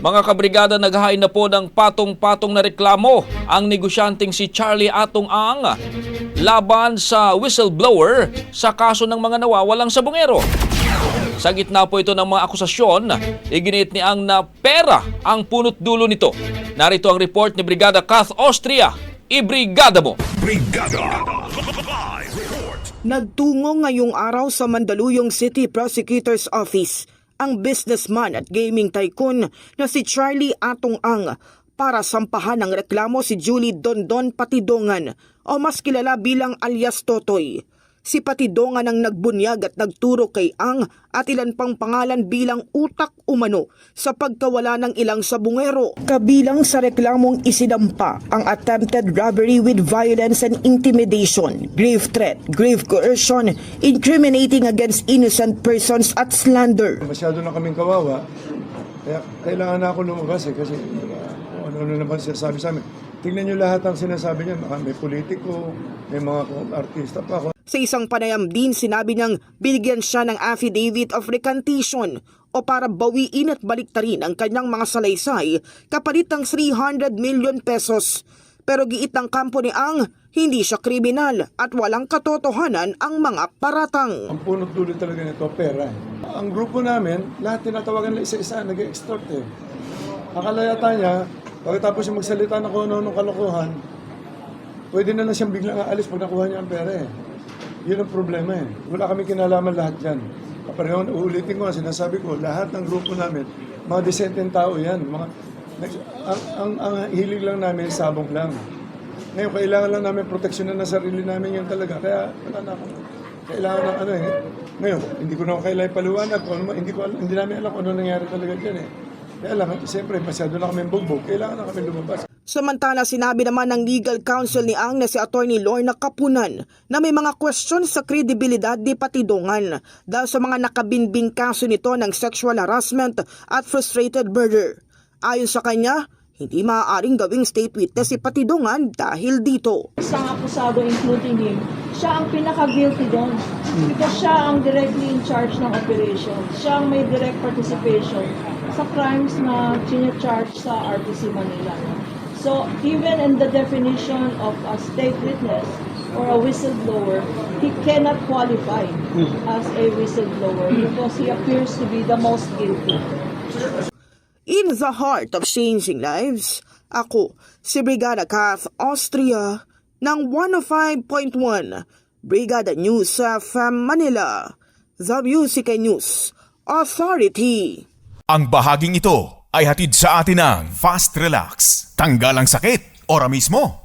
Mga kabrigada, naghain na po ng patong-patong na reklamo ang negosyanteng si Charlie Atong Ang laban sa whistleblower sa kaso ng mga nawawalang sabongero. Sa gitna po ito ng mga akusasyon, iginit ni Ang na pera ang punot dulo nito. Narito ang report ni Brigada Kath Austria. Ibrigada mo! Brigada Live Report. Nagtungo ngayong araw sa Mandaluyong City Prosecutor's Office ang businessman at gaming tycoon na si Charlie Atong Ang para sampahan ng reklamo si Julie Dondon Patidongan o mas kilala bilang alias Totoy. Si Patidongan ang nagbunyag at nagturo kay Ang at ilan pang pangalan bilang utak umano sa pagkawala ng ilang sabungero. Kabilang sa reklamong isinampa ang attempted robbery with violence and intimidation, grave threat, grave coercion, incriminating against innocent persons at slander. Masyado na kaming kawawa, kaya kailangan na ako lumabas kasi ano naman sinasabi sa amin. Tingnan nyo lahat ang sinasabi niya, may politiko, may mga artista pa ako. Sa isang panayam din, sinabi niyang binigyan siya ng affidavit of recantation o para bawiin at baliktarin ang kanyang mga salaysay kapalit ng 300 million pesos. Pero giit ng kampo ni Ang, hindi siya kriminal at walang katotohanan ang mga paratang. Ang punot dulo talaga nito, pera. Ang grupo namin, lahat tinatawagan na isa-isa, nag-extort eh. Akalayata niya, pagkatapos yung magsalita na kung ano-anong kalokohan, pwede na lang siyang biglang aalis pag nakuha niya ang pera eh. Yun ang problema eh. Wala kami kinalaman lahat yan. Kapareho, uulitin ko, sinasabi ko, lahat ng grupo namin, mga disenteng tao yan. Ang hilig lang namin, sabong lang. Ngayon, kailangan lang namin proteksyonan na sarili namin yun talaga. Kaya wala na ako. Kailangan ng ano eh. Ngayon, hindi ko na kailangan paliwanag. Hindi namin alam kung ano nangyari talaga dyan eh. Kaya lang, siyempre, masyado na kami bugbog. Kailangan na kami lumabas. Samantala, sinabi naman ng legal counsel ni Ang na si Attorney Lorna Kapunan na may mga question sa kredibilidad ni Patidongan dahil sa mga nakabinbing kaso nito ng sexual harassment at frustrated murder. Ayon sa kanya, hindi maaaring gawing state witness si Patidongan dahil dito. Isang akusado including him, siya ang pinaka-guilty doon. Because siya ang directly in charge ng operation. Siya ang may direct participation sa crimes na charge sa RTC Manila. So, even in the definition of a state witness or a whistleblower, he cannot qualify as a whistleblower because he appears to be the most guilty. In the heart of changing lives, ako si Brigada Kath Austria ng 105.1 Brigada News FM Manila, The Music and News Authority. Ang bahaging ito ay hatid sa atin ng Fast Relax. Tanggal ang sakit, ora mismo.